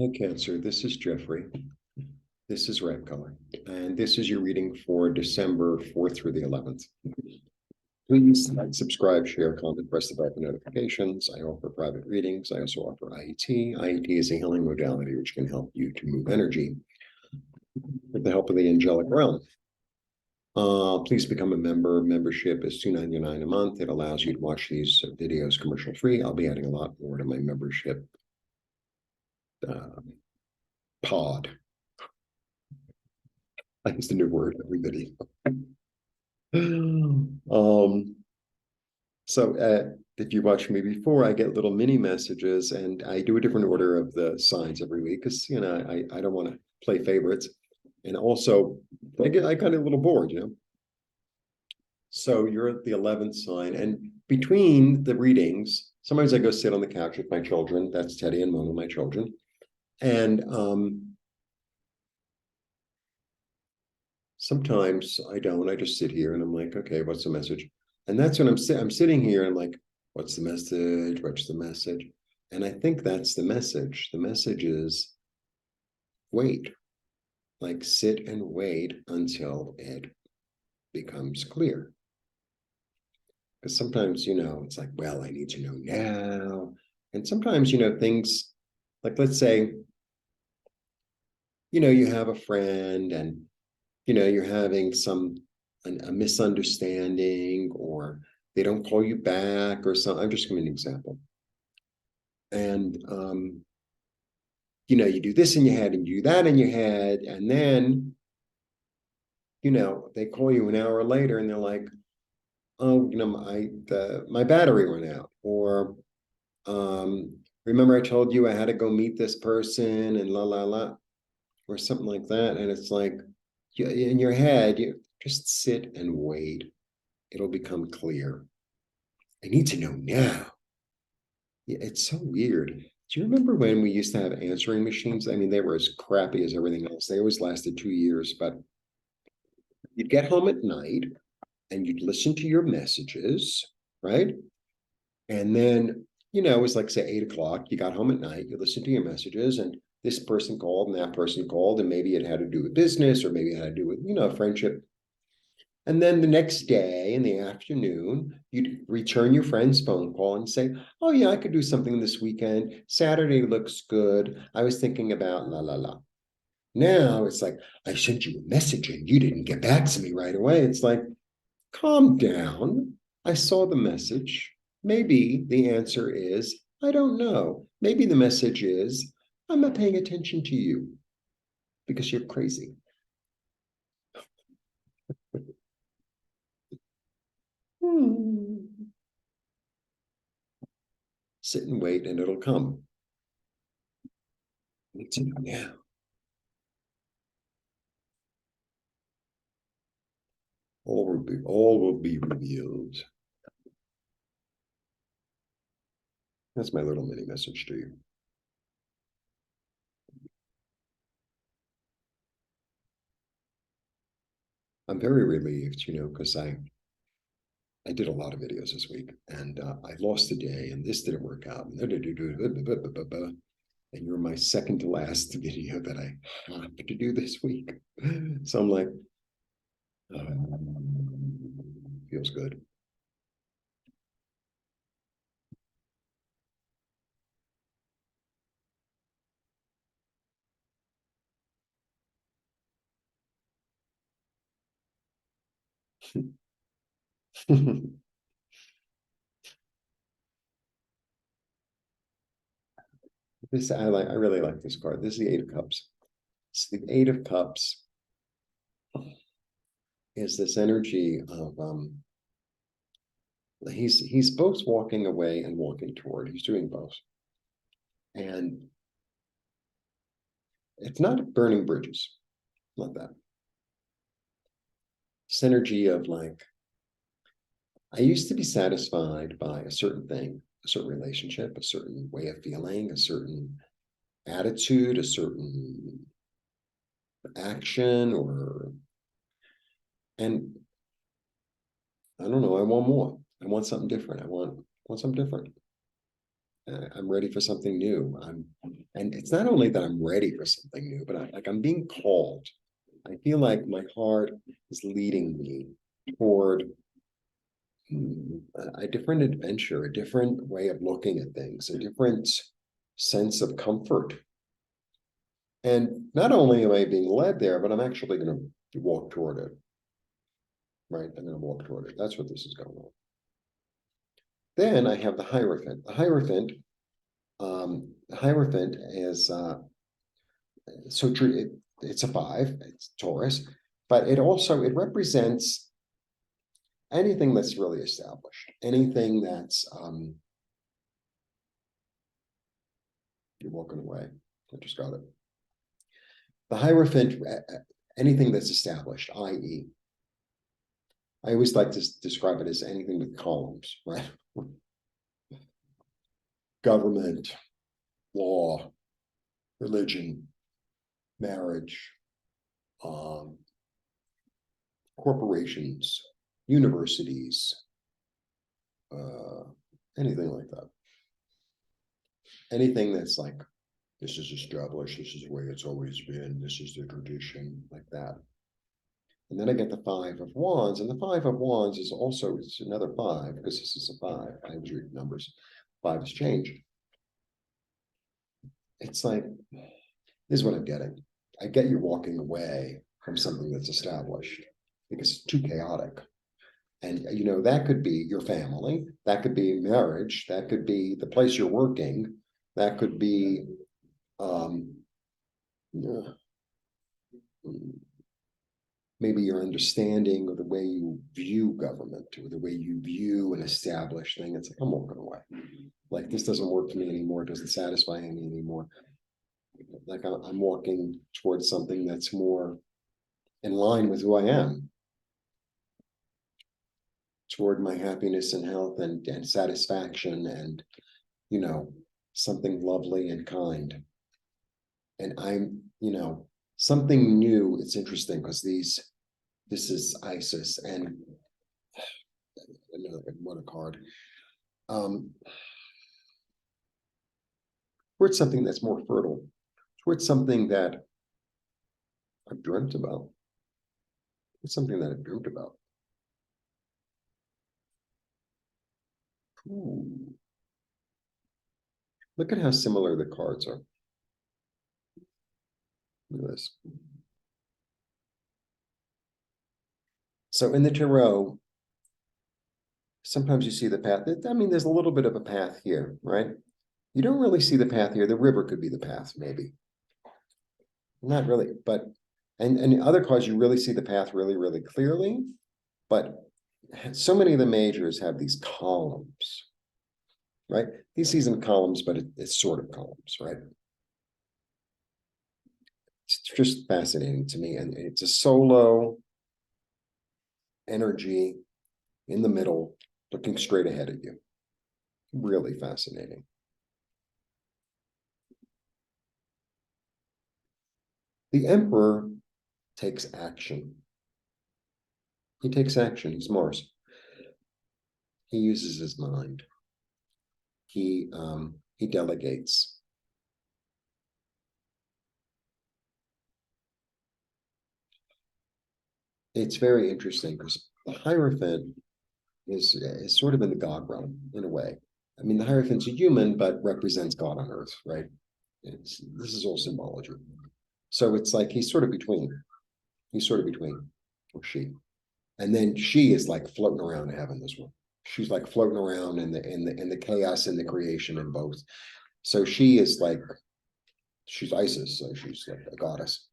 Hi, Cancer. This is Jeffrey. This is Ripecolor. And this is your reading for December 4th through the 11th. Please like, subscribe, share, comment, press the bell for notifications. I offer private readings. I also offer IET. IET is a healing modality which can help you to move energy with the help of the angelic realm. Please become a member. Membership is $2.99 a month. It allows you to watch these videos commercial free. I'll be adding a lot more to my membership pod. I use the new word every video. So if you watched me before, I get little mini messages, and I do a different order of the signs every week because I don't want to play favorites, and also I got a little bored. So you're at the 11th sign, and between the readings, sometimes I go sit on the couch with my children. That's Teddy and Mona, my children, and sometimes I don't. I just sit here and I'm like, okay, what's the message? And that's when I'm sitting here and I'm like, what's the message? What's the message? And I think that's the message. The message is wait, like sit and wait until it becomes clear. Because sometimes, it's like, well, I need to know now. And sometimes, things like, let's say, you have a friend and you're having a misunderstanding, or they don't call you back or something. I'm just giving an example. And you do this in your head and you do that in your head, and then they call you an hour later and they're like, oh, my battery went out, or remember I told you I had to go meet this person and la la la, or something like that. And it's like, in your head, you just sit and wait. It'll become clear. I need to know now. Yeah, it's so weird. Do you remember when we used to have answering machines? I mean, they were as crappy as everything else. They always lasted 2 years, but you'd get home at night and you'd listen to your messages, right? And then, it was like, say, 8 o'clock. You got home at night, you listened to your messages, and this person called and that person called, and maybe it had to do with business, or maybe it had to do with, friendship. And then the next day in the afternoon, you'd return your friend's phone call and say, oh, yeah, I could do something this weekend. Saturday looks good. I was thinking about la, la, la. Now it's like, I sent you a message and you didn't get back to me right away. It's like, calm down. I saw the message. Maybe the answer is, I don't know. Maybe the message is, I'm not paying attention to you because you're crazy. Sit and wait and it'll come. It's now. All will be revealed. That's my little mini message to you. I'm very relieved, because I did a lot of videos this week, and I lost a day, and this didn't work out, and you're my second to last video that I have to do this week. So I'm like, feels good. I really like this card. This is the Eight of Cups. So the Eight of Cups is this energy of he's both walking away and walking toward. He's doing both. And it's not burning bridges, not that. This energy of like, I used to be satisfied by a certain thing, a certain relationship, a certain way of feeling, a certain attitude, a certain action, and I don't know, I want more. I want something different. I want something different. I'm ready for something new. And it's not only that I'm ready for something new, but I'm being called. I feel like my heart is leading me toward a different adventure, a different way of looking at things, a different sense of comfort. And not only am I being led there, but I'm actually going to walk toward it. Right? I'm going to walk toward it. That's what this is going on. Then I have the Hierophant. The Hierophant is it's a 5, it's Taurus, but it represents anything that's really established, anything that's you're walking away. I just got it. The Hierophant, anything that's established, i.e., I always like to describe it as anything with columns, right? Government, law, religion, marriage, corporations, universities, anything like that. Anything that's like, this is established, this is the way it's always been, this is the tradition, like that. And then I get the 5 of Wands, and the 5 of Wands is also, it's another 5, because this is a 5. I always read numbers. 5 is change. It's like, this is what I'm getting. I get you walking away from something that's established because it's too chaotic. And that could be your family, that could be marriage, that could be the place you're working, that could be maybe your understanding of the way you view government or the way you view an established thing. It's like, I'm walking away. Like, this doesn't work for me anymore. It doesn't satisfy me anymore. Like, I'm walking towards something that's more in line with who I am, toward my happiness and health and satisfaction and, something lovely and kind. And I'm, something new. It's interesting because this is Isis and what a card. Towards something that's more fertile, towards something that I've dreamt about. It's something that I've dreamt about. Ooh. Look at how similar the cards are. Look at this. So in the tarot, sometimes you see the path. I mean, there's a little bit of a path here, right? You don't really see the path here. The river could be the path, maybe. Not really, but and other cards, you really see the path really, really clearly. But so many of the majors have these columns, right? These season columns, but it's sort of columns, right? It's just fascinating to me. And it's a solo energy in the middle, looking straight ahead at you. Really fascinating. The Emperor takes action. He takes action. He's Mars. He uses his mind. He delegates. It's very interesting because the Hierophant is sort of in the God realm in a way. I mean, the Hierophant's a human, but represents God on earth, right? This is all symbology. So it's like he's sort of between. He's sort of between, or she. And then she is like floating around in heaven, this one. She's like floating around in the chaos and the creation in both. So she is like, she's Isis, so she's like a goddess.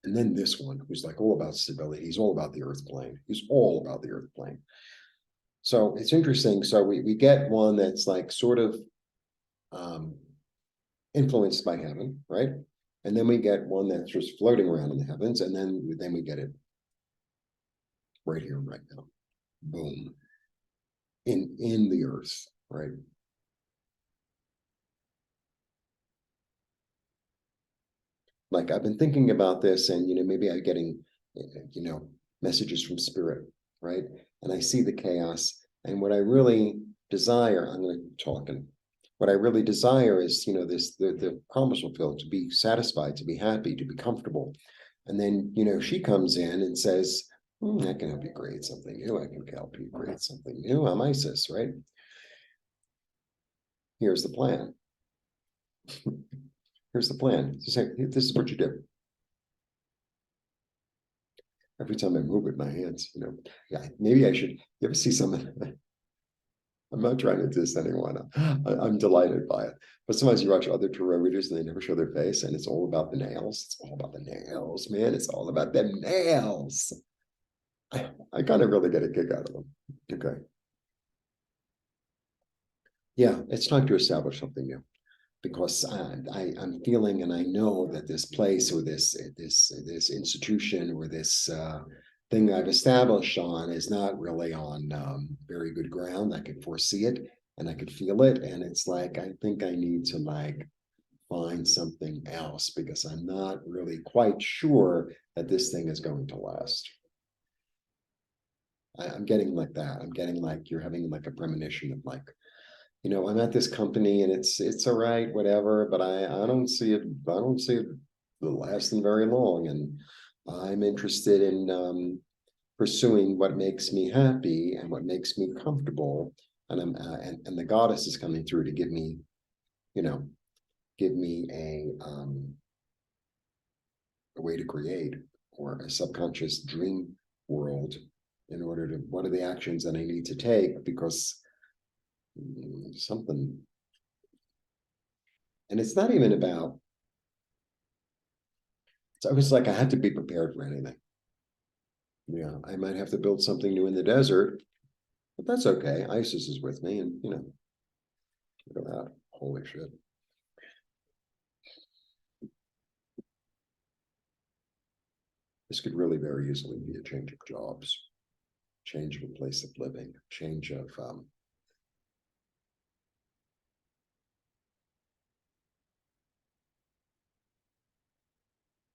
And then this one, who's like all about stability. He's all about the earth plane. He's all about the earth plane. So it's interesting. So we get one that's like sort of influenced by heaven, right? And then we get one that's just floating around in the heavens, and then we get it right here, right now. Boom. In the earth, right? Like, I've been thinking about this, and maybe I'm getting messages from spirit, right? And I see the chaos, and what I really desire, I'm going to talk, and What I really desire is, the promise fulfilled, to be satisfied, to be happy, to be comfortable. And then, she comes in and says, I can help you create something new. I can help you create something new. I'm Isis, right? Here's the plan. Here's the plan. This is what you do. Every time I move with my hands, yeah, maybe I should. You ever see someone? I'm not trying to diss anyone. I'm delighted by it. But sometimes you watch other tarot readers and they never show their face, and it's all about the nails. It's all about the nails, man. It's all about them nails. I kind of really get a kick out of them. Okay. Yeah, it's time to establish something new, because I'm feeling and I know that this place or this institution or this thing I've established on is not really on very good ground. I can foresee it and I can feel it, and it's like I think I need to find something else, because I'm not really quite sure that this thing is going to last. I'm getting like that. I'm getting like you're having like a premonition of like, I'm at this company and it's all right, whatever, but I don't see it, lasting very long. And I'm interested in pursuing what makes me happy and what makes me comfortable. And and the goddess is coming through to give me, you know, a way to create, or a subconscious dream world, in order to, what are the actions that I need to take, because something, and it's not even about, it's always like I have to be prepared for anything. Yeah, I might have to build something new in the desert, but that's okay. Isis is with me, and look at that. Holy shit. This could really very easily be a change of jobs, change of a place of living, change of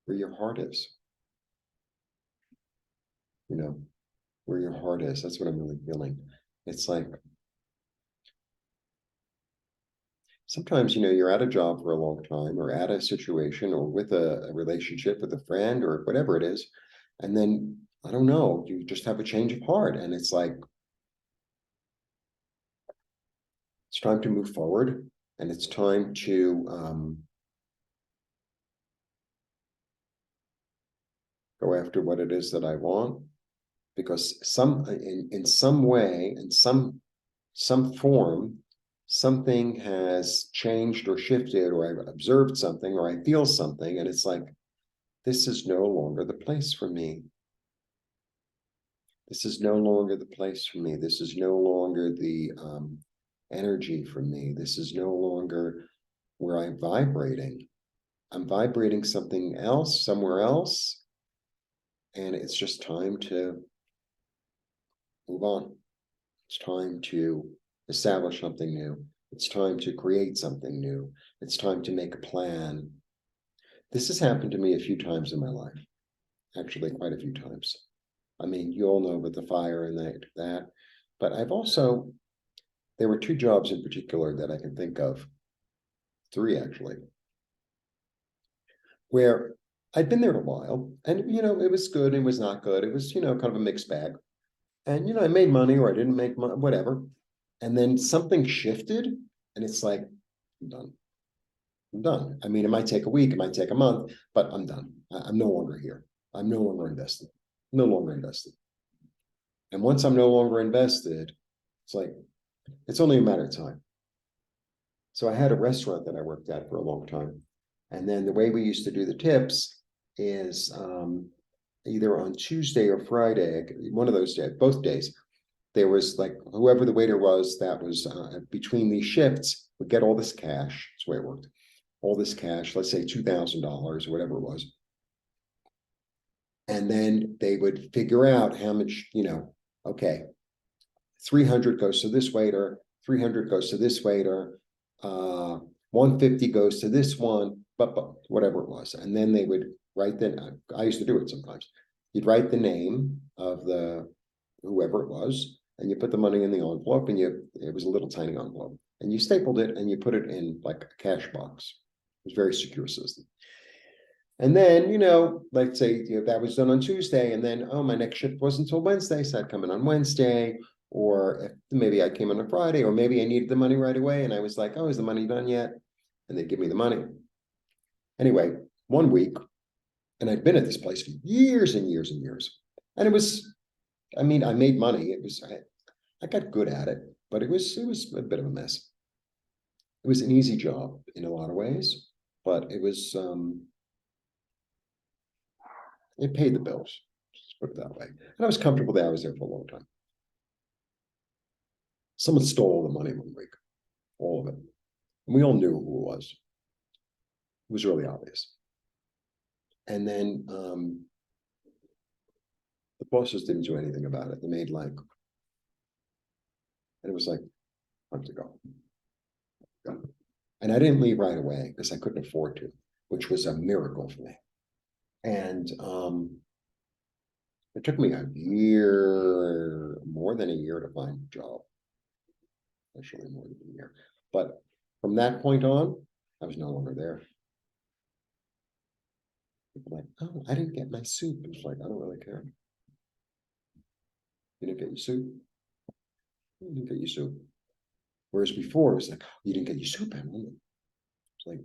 where your heart is, you know, where your heart is. That's what I'm really feeling. It's like sometimes, you're at a job for a long time, or at a situation, or with a relationship with a friend, or whatever it is. And then, I don't know, you just have a change of heart. And it's like, it's time to move forward. And it's time to go after what it is that I want. Because in some way, in some form, something has changed or shifted, or I've observed something, or I feel something, and it's like, this is no longer the place for me. This is no longer the place for me. This is no longer the energy for me. This is no longer where I'm vibrating. I'm vibrating something else, somewhere else, and it's just time to move on. It's time to establish something new. It's time to create something new. It's time to make a plan. This has happened to me a few times in my life, actually, quite a few times. I mean, you all know about the fire and that, but there were two jobs in particular that I can think of, three actually, where I'd been there a while, and it was good, it was not good, it was kind of a mixed bag, and I made money or I didn't make money, whatever, and then something shifted, and it's like, I'm done. I'm done. I mean, it might take a week, it might take a month, but I'm done. I'm no longer here. I'm no longer invested. No longer invested. And once I'm no longer invested, it's like, it's only a matter of time. So I had a restaurant that I worked at for a long time. And then the way we used to do the tips is either on Tuesday or Friday, one of those days, both days, there was like whoever the waiter was that was between these shifts would get all this cash. That's the way it worked. All this cash, let's say $2,000 or whatever it was. And then they would figure out how much, okay, 300 goes to this waiter, 300 goes to this waiter, 150 goes to this one, but whatever it was. And then they would write I used to do it sometimes. You'd write the name of the whoever it was, and you put the money in the envelope, and it was a little tiny envelope, and you stapled it and you put it in like a cash box. It was a very secure system. And then, let's say that was done on Tuesday, and then, oh, my next shift wasn't until Wednesday, so I'd come in on Wednesday, or if maybe I came on a Friday, or maybe I needed the money right away, and I was like, oh, is the money done yet? And they'd give me the money. Anyway, one week, and I'd been at this place for years and years and years. And it was, I mean, I made money. I got good at it, but it was a bit of a mess. It was an easy job in a lot of ways, but it paid the bills, let's put it that way. And I was comfortable there. I was there for a long time. Someone stole all the money one week, all of it. And we all knew who it was. It was really obvious. And then the bosses didn't do anything about it. They made and it was like, time to go. And I didn't leave right away because I couldn't afford to, which was a miracle for me. And it took me a year, more than a year, to find a job. Actually, more than a year. But from that point on, I was no longer there. People like, oh, I didn't get my soup. It's like, I don't really care. You didn't get your soup? You didn't get your soup. Whereas before, it was like, oh, you didn't get your soup, Emily. It's like,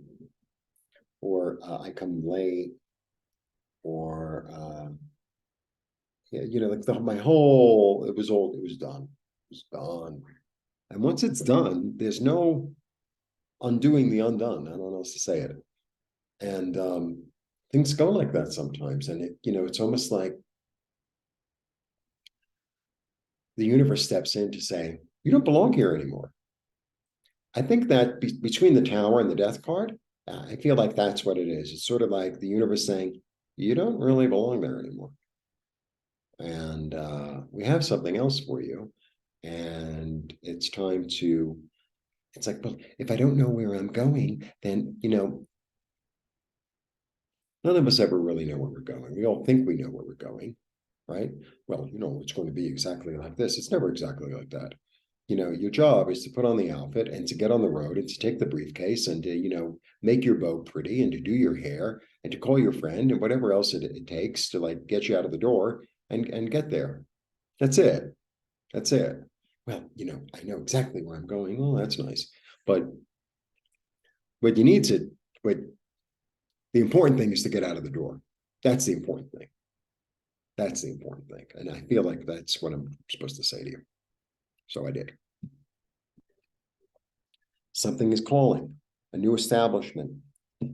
or I come late, or yeah, like my whole, it was done. It was done. And once it's done, there's no undoing the undone. I don't know how else to say it. And things go like that sometimes. And it's almost like the universe steps in to say, you don't belong here anymore. I think that between the tower and the death card, I feel like that's what it is. It's sort of like the universe saying, you don't really belong there anymore. And we have something else for you. And it's time to, it's like, well, if I don't know where I'm going, then, none of us ever really know where we're going. We all think we know where we're going, right? Well, it's going to be exactly like this. It's never exactly like that. Your job is to put on the outfit and to get on the road and to take the briefcase and to, make your bow pretty and to do your hair and to call your friend and whatever else it takes to get you out of the door and get there. That's it. That's it. Well, I know exactly where I'm going. Oh, that's nice. But you need to, but the important thing is to get out of the door. That's the important thing. That's the important thing. And I feel like that's what I'm supposed to say to you. So I did. Something is calling, a new establishment.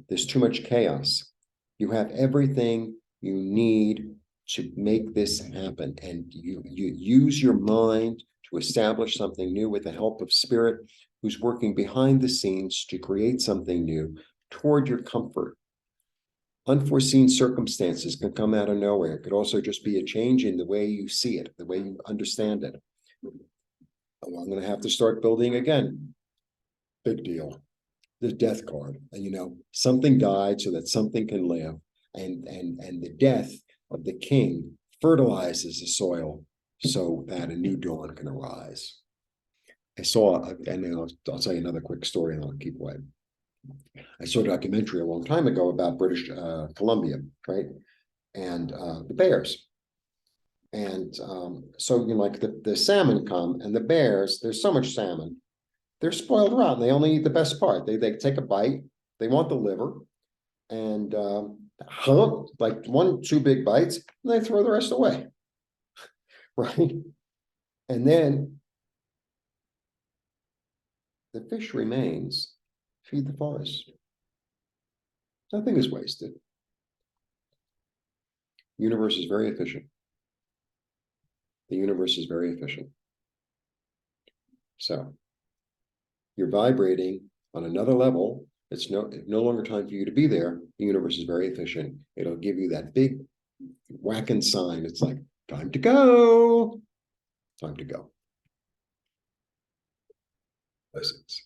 There's too much chaos. You have everything you need to make this happen. And you use your mind to establish something new with the help of spirit who's working behind the scenes to create something new toward your comfort. Unforeseen circumstances can come out of nowhere. It could also just be a change in the way you see it, the way you understand it. Oh, I'm going to have to start building again. Big deal. The death card. And something died so that something can live. And the death of the king fertilizes the soil so that a new dawn can arise. I saw, and I'll tell you another quick story and I'll keep away. I saw a documentary a long time ago about British Columbia, right? And the bears. And so, like the salmon come and the bears, there's so much salmon, they're spoiled rotten. They only eat the best part. They take a bite, they want the liver, and like 1-2 big bites, and they throw the rest away, right? And then the fish remains, feed the forest. Nothing is wasted. The universe is very efficient. The universe is very efficient. So you're vibrating on another level. It's no longer time for you to be there. The universe is very efficient. It'll give you that big whacking sign. It's like, time to go. Time to go. Blessings.